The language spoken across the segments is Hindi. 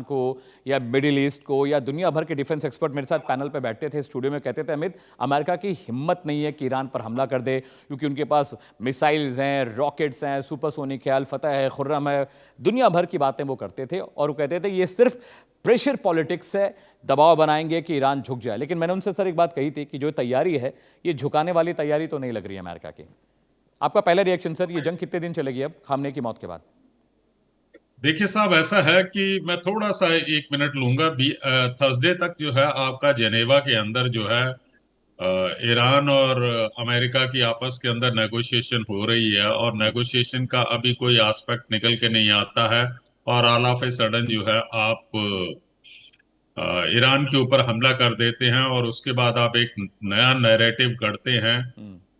को या मिडिल ईस्ट को या दुनिया भर के डिफेंस एक्सपर्ट मेरे साथ पैनल पे बैठते थे स्टूडियो में, कहते थे अमित अमेरिका की हिम्मत नहीं है कि ईरान पर हमला कर दे, क्योंकि उनके पास मिसाइल्स हैं, रॉकेट्स हैं, सुपरसोनिक है, अल फतह है, खुर्रम है, दुनिया भर की बातें वो करते थे और वो कहते थे ये सिर्फ प्रेशर पॉलिटिक्स है, दबाव बनाएंगे कि ईरान झुक जाए। लेकिन मैंने उनसे सर एक बात कही थी कि जो तैयारी है ये झुकाने वाली तैयारी तो नहीं लग रही है अमेरिका की। आपका पहला रिएक्शन सर, ये जंग कितने दिन चलेगी अब खामने की मौत के बाद? देखिए साहब, ऐसा है कि मैं थोड़ा सा 1 मिनट लूंगा। थर्सडे तक जो है आपका जेनेवा के अंदर जो है ईरान और अमेरिका की आपस के अंदर नेगोशिएशन हो रही है, और नेगोशिएशन का अभी कोई एस्पेक्ट निकल के नहीं आता है। और ऑल ऑफ ए सडन जो है आप ईरान के ऊपर हमला कर देते हैं, और उसके बाद आप एक नया नैरेटिव गढ़ते हैं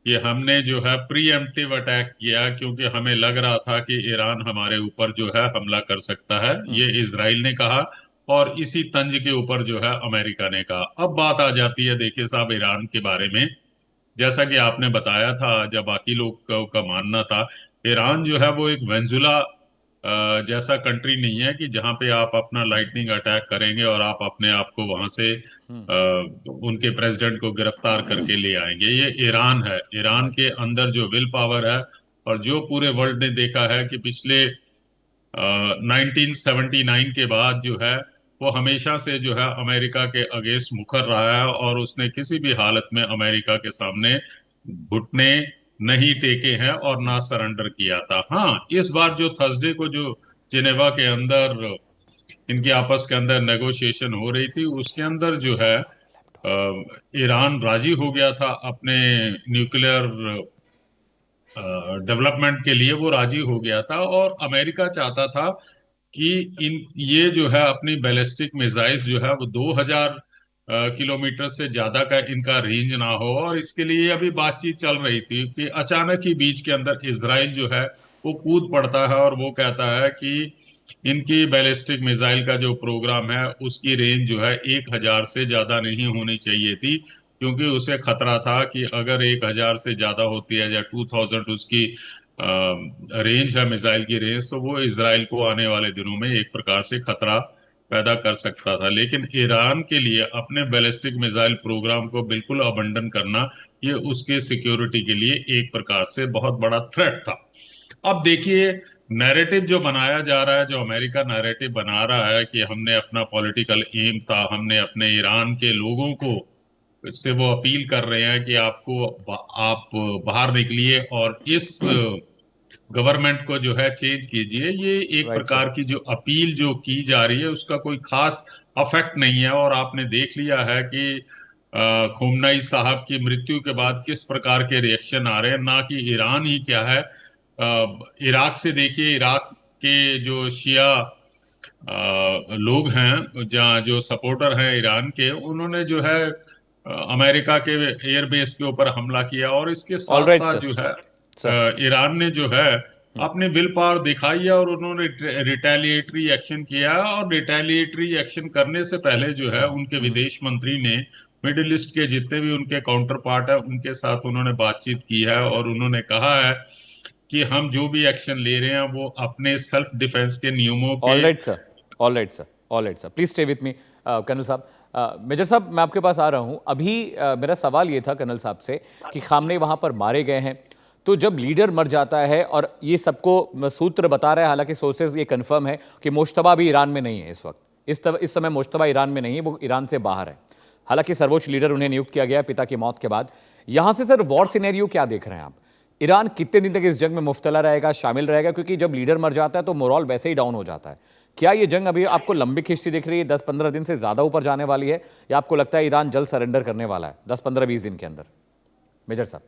कि हमने जो है प्रीएम्प्टिव अटैक किया, क्योंकि हमें लग रहा था कि ईरान हमारे ऊपर जो है हमला कर सकता है। ये इजराइल ने कहा, और इसी तंज के ऊपर जो है अमेरिका ने कहा। अब बात आ जाती है, देखिए साहब, ईरान के बारे में। जैसा कि आपने बताया था, जब बाकी लोग का मानना था, ईरान जो है वो एक वेंजुला जैसा कंट्री नहीं है कि जहां पे आप अपना लाइटनिंग अटैक करेंगे और आप अपने आप को वहां से उनके प्रेसिडेंट को गिरफ्तार करके ले आएंगे। ये ईरान है। ईरान के अंदर जो विल पावर है, और जो पूरे वर्ल्ड ने देखा है कि पिछले 1979 के बाद जो है वो हमेशा से जो है अमेरिका के अगेंस्ट मुखर रहा है, और उसने किसी भी हालत में अमेरिका के सामने घुटने नहीं टेके हैं और ना सरेंडर किया था। हाँ, इस बार जो थर्सडे को जो जिनेवा के अंदर इनके आपस के अंदर नेगोशिएशन हो रही थी, उसके अंदर जो है ईरान राजी हो गया था अपने न्यूक्लियर डेवलपमेंट के लिए, वो राजी हो गया था। और अमेरिका चाहता था कि इन ये जो है अपनी बैलिस्टिक मिसाइल्स जो है वो 2000 किलोमीटर से ज्यादा का इनका रेंज ना हो। और इसके लिए अभी बातचीत चल रही थी कि अचानक ही बीच के अंदर इसराइल जो है वो कूद पड़ता है, और वो कहता है कि इनकी बैलिस्टिक मिसाइल का जो प्रोग्राम है उसकी रेंज जो है 1000 से ज्यादा नहीं होनी चाहिए थी, क्योंकि उसे खतरा था कि अगर 1000 से ज्यादा होती है या 2000 उसकी रेंज है, मिसाइल की रेंज, तो वो इसराइल को आने वाले दिनों में एक प्रकार से खतरा पैदा कर सकता था। लेकिन ईरान के लिए अपने बैलिस्टिक मिसाइल प्रोग्राम को बिल्कुल अबंडन करना, ये उसके सिक्योरिटी के लिए एक प्रकार से बहुत बड़ा थ्रेट था। अब देखिए, नैरेटिव जो बनाया जा रहा है, जो अमेरिका नैरेटिव बना रहा है कि हमने अपना पॉलिटिकल एम था, हमने अपने ईरान के लोगों को से वो अपील कर रहे हैं कि आप बाहर निकलिए और इस गवर्नमेंट को जो है चेंज कीजिए। ये एक राइट सर। प्रकार की जो अपील जो की जा रही है उसका कोई खास अफेक्ट नहीं है। और आपने देख लिया है कि खुमनई साहब की मृत्यु के बाद किस प्रकार के रिएक्शन आ रहे हैं। ना कि ईरान ही क्या है, इराक से देखिए, इराक के जो शिया लोग हैं, जहाँ जो सपोर्टर हैं ईरान के, उन्होंने जो है अमेरिका के एयरबेस के ऊपर हमला किया। और इसके ऑल साथ राइट साथ सर। जो है सर। ईरान ने जो है अपनी विल पावर दिखाई है, और उन्होंने रिटेलिएटरी एक्शन किया है। और रिटेलिएटरी एक्शन करने से पहले जो है उनके विदेश मंत्री ने मिडिल ईस्ट के जितने भी उनके काउंटर पार्ट है उनके साथ उन्होंने बातचीत की है, और उन्होंने कहा है कि हम जो भी एक्शन ले रहे हैं वो अपने सेल्फ डिफेंस के नियमों के। All right sir. All right sir. All right sir, please stay with me colonel साहब। मेजर साहब, मैं आपके पास आ रहा हूं अभी। मेरा सवाल ये था कर्नल साहब से कि खामने वहां पर मारे गए हैं, तो जब लीडर मर जाता है, और ये सबको सूत्र बता रहा है, हालांकि सोर्सेज ये कंफर्म है कि मुश्तबा भी ईरान में नहीं है इस वक्त, इस समय मुश्तबा ईरान में नहीं है, वो ईरान से बाहर है। हालांकि सर्वोच्च लीडर उन्हें नियुक्त किया गया पिता की मौत के बाद। यहां से सर वॉर सिनेरियो क्या देख रहे हैं आप? ईरान कितने दिन तक इस जंग में मुफ्तला रहेगा, शामिल रहेगा? क्योंकि जब लीडर मर जाता है तो मोरल वैसे ही डाउन हो जाता है। क्या ये जंग अभी आपको लंबी खिंचती दिख रही है, 10-15 दिन से ज्यादा ऊपर जाने वाली है, या आपको लगता है ईरान जल्द सरेंडर करने वाला है 10-15-20 दिन के अंदर? मेजर साहब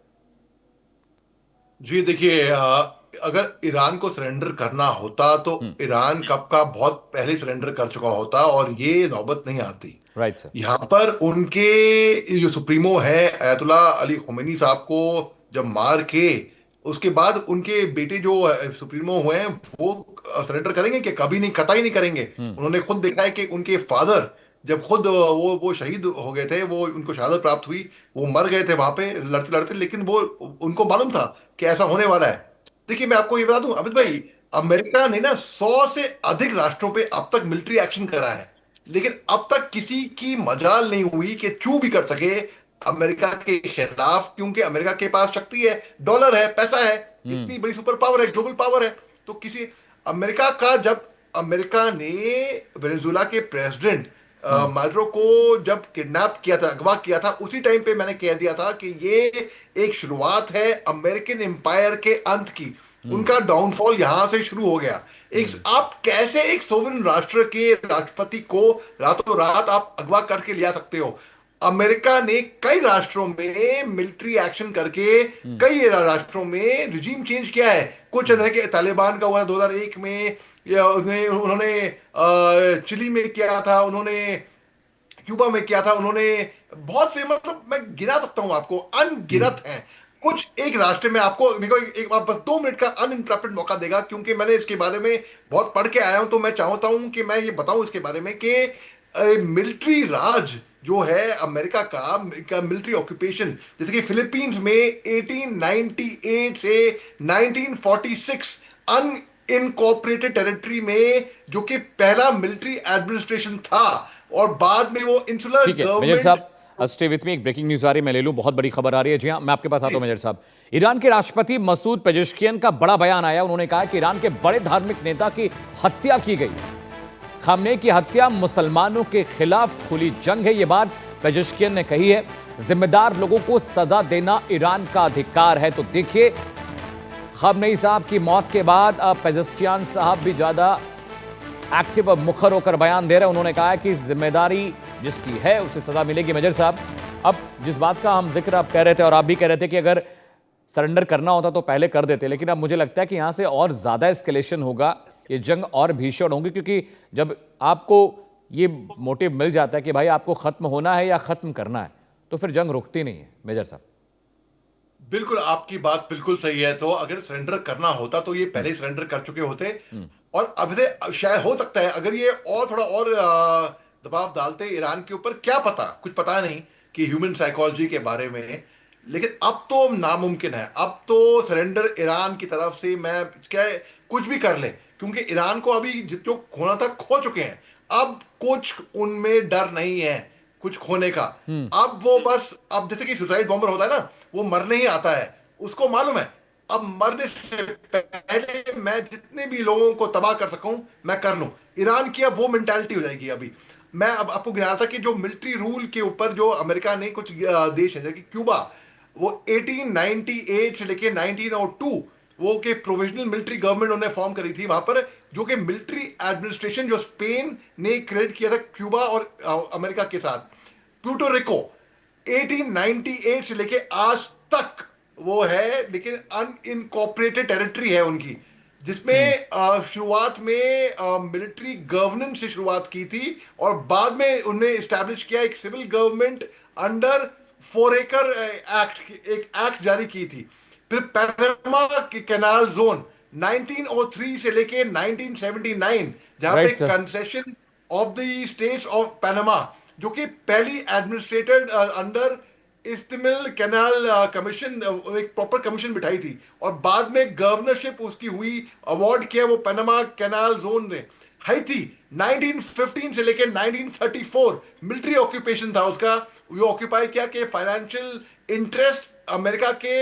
जी देखिए, अगर ईरान को सरेंडर करना होता तो ईरान कब का बहुत पहले सरेंडर कर चुका होता और ये नौबत नहीं आती। Right sir. यहाँ पर उनके जो सुप्रीमो है अयतुल्ला अली खुमैनी साहब को जब मार के उसके बाद उनके बेटे जो सुप्रीमो हुए हैं वो सरेंडर करेंगे कि कभी नहीं, कतई नहीं करेंगे। उन्होंने खुद देखा है कि उनके फादर जब खुद वो शहीद हो गए थे, वो उनको शहादत प्राप्त हुई, वो मर गए थे वहां पे लड़ते लड़ते, लेकिन वो उनको मालूम था कि ऐसा होने वाला है। देखिए मैं आपको ये बता दूं अमित भाई, अमेरिका ने ना 100 से अधिक राष्ट्रों पे अब तक मिलिट्री एक्शन करा है, लेकिन अब तक किसी की मजाल नहीं हुई कि चू भी कर सके अमेरिका के खिलाफ, क्योंकि अमेरिका के पास शक्ति है, डॉलर है, पैसा है, इतनी बड़ी सुपर पावर है, ग्लोबल पावर है। तो किसी अमेरिका का, जब अमेरिका ने वेनेजुएला के प्रेसिडेंट माडुरो को जब किडनैप किया था, अगवा किया था, उसी टाइम पे मैंने कह दिया था कि ये एक शुरुआत है अमेरिकन एम्पायर के अंत की। उनका डाउनफॉल यहां से शुरू हो गया। एक, आप कैसे एक सोवरेन राष्ट्र के राष्ट्रपति को रातों रात आप अगवा करके ले आ सकते हो? अमेरिका ने कई राष्ट्रों में मिलिट्री एक्शन करके कई राष्ट्रों में रिजीम चेंज किया है। कुछ तरह के तालिबान का हुआ 2001 में, या उन्होंने चिली में किया था, उन्होंने क्यूबा में किया था, उन्होंने बहुत से, मतलब मैं गिना सकता हूं आपको, अनगिनत हैं। कुछ एक राष्ट्र में आपको, मेरे को एक आप बस 2 मिनट का अनइंटरप्टेड मौका देगा, क्योंकि मैंने इसके बारे में बहुत पढ़ के आया हूं, तो मैं चाहता हूं कि मैं ये बताऊं इसके बारे में कि मिलिट्री राज जो है अमेरिका का मिलिट्री ऑक्यूपेशन, जैसे कि फिलीपींस में 1898 से 1946 अन इनकॉर्पोरेटेड टेरिटरी में, जो कि पहला मिलिट्री एडमिनिस्ट्रेशन था, और बाद में वो इंसुलर ठीक है मेजर गवर्नमेंट। साहब, स्टे विथ मी। एक ब्रेकिंग न्यूज आ रही है, मैं ले लूं, बहुत बड़ी खबर आ रही है। जी हाँ, मैं आपके पास आता हूं मेजर साहब। ईरान के राष्ट्रपति मसूद पेजेश्कियन का बड़ा बयान आया। उन्होंने कहा कि ईरान के बड़े धार्मिक नेता की हत्या की गई। खामनेई की हत्या मुसलमानों के खिलाफ खुली जंग है, ये बात पेजेश्कियन ने कही है। जिम्मेदार लोगों को सजा देना ईरान का अधिकार है। तो देखिए, खामनेई साहब की मौत के बाद अब पेजेश्कियन साहब भी ज्यादा एक्टिव और मुखर होकर बयान दे रहे हैं। उन्होंने कहा है कि जिम्मेदारी जिसकी है उसे सजा मिलेगी। मेजर साहब, अब जिस बात का हम जिक्र आप कह रहे थे और आप भी कह रहे थे कि अगर सरेंडर करना होता तो पहले कर देते, लेकिन अब मुझे लगता है कि यहां से और ज्यादा एस्केलेशन होगा, ये जंग और भीषण होगी, क्योंकि जब आपको ये मोटिव मिल जाता है कि भाई आपको खत्म होना है या खत्म करना है, तो फिर जंग रुकती नहीं है। मेजर साहब, बिल्कुल आपकी बात बिल्कुल सही है। तो अगर सरेंडर करना होता तो ये पहले ही सरेंडर कर चुके होते, और अब से शायद हो सकता है अगर ये और थोड़ा और दबाव डालते ईरान के ऊपर, क्या पता, कुछ पता नहीं कि ह्यूमन साइकोलॉजी के बारे में। लेकिन अब तो नामुमकिन है, अब तो सरेंडर ईरान की तरफ से, मैं क्या, कुछ भी कर ले, क्योंकि ईरान को अभी जो खोना था खो चुके हैं। अब कुछ उनमें डर नहीं है कुछ खोने का। अब वो बस, अब जैसे कि सुसाइड बॉम्बर होता है ना, वो मरने ही आता है, उसको मालूम है अब मरने से पहले मैं जितने भी लोगों को तबाह कर सकूं मैं कर लूं। ईरान की अब वो मेंटालिटी हो जाएगी। अभी मैं अब आपको गिना रहा था कि जो मिलिट्री रूल के ऊपर जो अमेरिका ने, कुछ देश है जैसे कि क्यूबा, वो 1898 से लेके 1902 वो के प्रोविजनल मिलिट्री गवर्नमेंट उन्होंने फॉर्म करी थी वहां पर, जो कि मिलिट्री एडमिनिस्ट्रेशन जो स्पेन ने क्रिएट किया था क्यूबा और अमेरिका के साथ। प्यूर्टो रिको 1898 से लेके आज तक वो है, लेकिन अनइनकॉर्पोरेटेड टेरिटरी है उनकी, जिसमें शुरुआत में मिलिट्री गवर्नेंस से शुरुआत की थी, और बाद में उन्होंने इस्टेब्लिश किया एक सिविल गवर्नमेंट अंडर फोरेकर एक्ट, एक एक्ट जारी की थी। फिर पैनामा कैनाल जोन 1903 से लेके 1979, जहां राइट पे sir. Concession of the states of Panama, जो कि पहली एडमिनिस्ट्रेटेड अंडर इस्तिमिल कैनाल कमीशन, एक प्रॉपर कमीशन बिठाई थी, और बाद में गवर्नरशिप उसकी हुई, अवार्ड किया वो पैनामा कैनाल जोन ने। हैती 1915 से लेकर 1934 मिलिट्री ऑक्यूपेशन था उसका, वो ऑक्यूपाई किया कि फाइनेंशियल इंटरेस्ट अमेरिका के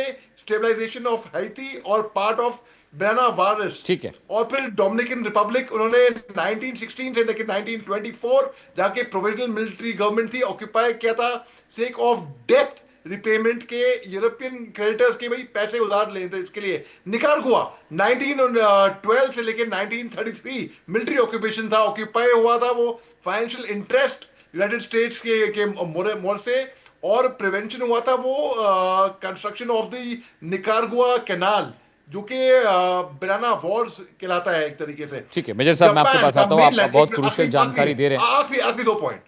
स्टेबलाइजेशन ऑफ हैती और पार्ट ऑफ बनाना वायरस। ठीक है। और फिर डोमिनिकन रिपब्लिक उन्होंने 1916 से लेकर 1924 जाके प्रोविजनल मिलिट्री गवर्नमेंट थी, ऑक्यूपाई किया था सेक ऑफ डेप्थ रिपेमेंट के, यूरोपियन क्रेडिटर्स के भाई पैसे उधार लेते इसके लिए। निकारागुआ 1912 से लेकर 1933 मिलिट्री ऑक्यूपेशन था, ऑक्यूपाई हुआ था वो फाइनेंशियल इंटरेस्ट यूनाइटेड स्टेट्स के मोर से, और प्रिवेंशन हुआ था वो construction of the Nicaragua canal, जो कि बनाना वॉर्स कहलाता है एक तरीके से। ठीक है मेजर साहब, मैं आपके पास आता हूं, आप बहुत क्रूशियल जानकारी दे रहे हैं। आखिरी 2 पॉइंट।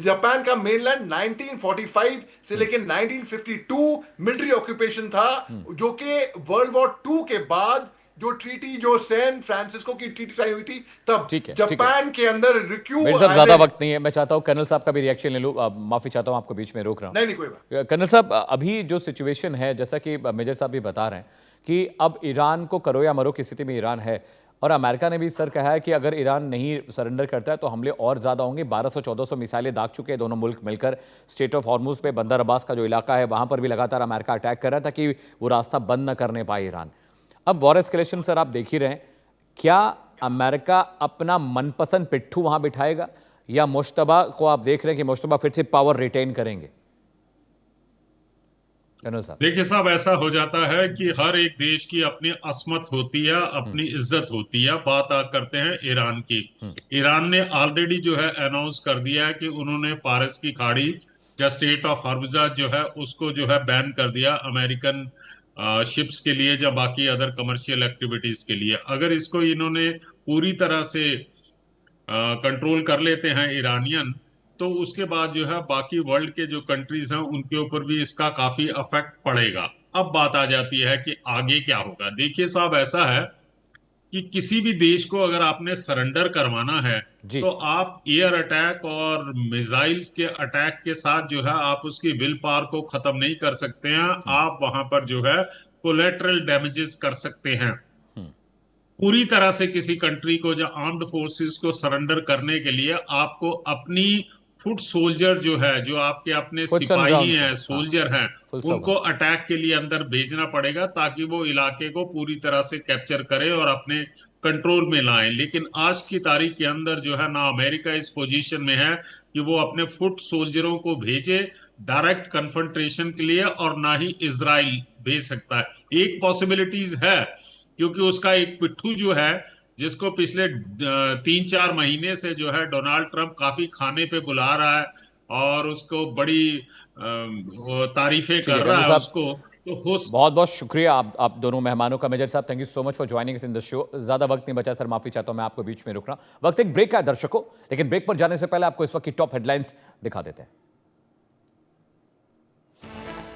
जापान का मेनलैंड 1945 से लेकर 1952 मिलिट्री ऑक्यूपेशन था, जो कि वर्ल्ड वॉर 2 के बाद जो ट्रीटी, जो सैन फ्रांसिस्को की ट्रीटी साइन हुई थी, तब ठीक है, जापान के अंदर रिक्यू। मेरे साहब ज्यादा वक्त नहीं है, मैं चाहता हूं कर्नल साहब का भी रिएक्शन ले लूं। माफी चाहता हूं, आपको बीच में रोक रहा हूं। नहीं कोई बात। कर्नल साहब, अभी जो सिचुएशन है, जैसा कि मेजर साहब भी बता रहे हैं कि अब ईरान को करो या मरो की स्थिति में ईरान है, और अमेरिका ने भी सर कहा है कि अगर ईरान नहीं सरेंडर करता है तो हमले और ज़्यादा होंगे। 1200-1400 मिसाइलें दाग चुके हैं दोनों मुल्क मिलकर। स्टेट ऑफ हॉर्मुज़ पे बंदर अब्बास का जो इलाका है वहाँ पर भी लगातार अमेरिका अटैक कर रहा था कि वो रास्ता बंद न करने पाए ईरान। अब वॉर एस्केलेशन सर आप देख ही रहे हैं, क्या अमेरिका अपना मनपसंद पिट्ठू वहाँ बिठाएगा या मुश्तबा को आप देख रहे हैं कि मुश्तबा फिर से पावर रिटेन करेंगे? कर्नल साहब। देखिए साहब, ऐसा हो जाता है कि हर एक देश की अपनी असमत होती है, अपनी इज्जत होती है। बात आप करते हैं ईरान की। ईरान ने ऑलरेडी जो है अनाउंस कर दिया है कि उन्होंने फारस की खाड़ी या स्टेट ऑफ हॉर्मुज़ जो है उसको जो है बैन कर दिया अमेरिकन शिप्स के लिए या बाकी अदर कमर्शियल एक्टिविटीज के लिए। अगर इसको इन्होंने पूरी तरह से कंट्रोल कर लेते हैं ईरानियन, तो उसके बाद जो है बाकी वर्ल्ड के जो कंट्रीज हैं उनके ऊपर भी इसका काफी अफेक्ट पड़ेगा। अब बात आ जाती है कि आगे क्या होगा। देखिए साहब, ऐसा है कि किसी भी देश को अगर आपने सरेंडर करवाना है जी। तो आप एयर अटैक और मिसाइल्स के अटैक के साथ जो है आप उसकी विल पावर को खत्म नहीं कर सकते हैं। आप वहां पर जो है कोलेटरल डैमेजेस कर सकते हैं। पूरी तरह से किसी कंट्री को, जो आर्म्ड फोर्सेस को सरेंडर करने के लिए आपको अपनी फुट सोल्जर जो है, जो आपके अपने फुट्स ऑन सिपाही ग्राउंड हैं, सर। सोल्जर हैं, फुल उनको सपोर्ट। अटैक के लिए अंदर भेजना पड़ेगा ताकि वो इलाके को पूरी तरह से कैप्चर करे और अपने कंट्रोल में लाएं। लेकिन आज की तारीख के अंदर जो है ना अमेरिका इस पोजीशन में है कि वो अपने फुट सोल्जरों को भेजे डायरेक्ट कन्फ्रंटेशन के लिए, और ना ही इजराइल भेज सकता है। एक पॉसिबिलिटीज है, क्योंकि उसका एक पिट्ठू जो है जिसको पिछले 3-4 महीने से जो है डोनाल्ड ट्रंप काफी खाने पे बुला रहा है और उसको बड़ी वो तारीफें ठीक कर है रहा कर्नल है साहब, उसको, तो हो। बहुत बहुत शुक्रिया आप दोनों मेहमानों का। मेजर साहब, thank you so much for joining us in the show. ज़्यादा वक्त नहीं बचा सर, माफ़ी चाहता हूं मैं आपको बीच में रुकना। वक्त एक ब्रेक का है दर्शकों, लेकिन ब्रेक पर जाने से पहले आपको इस वक्त की टॉप हेडलाइंस दिखा देते हैं।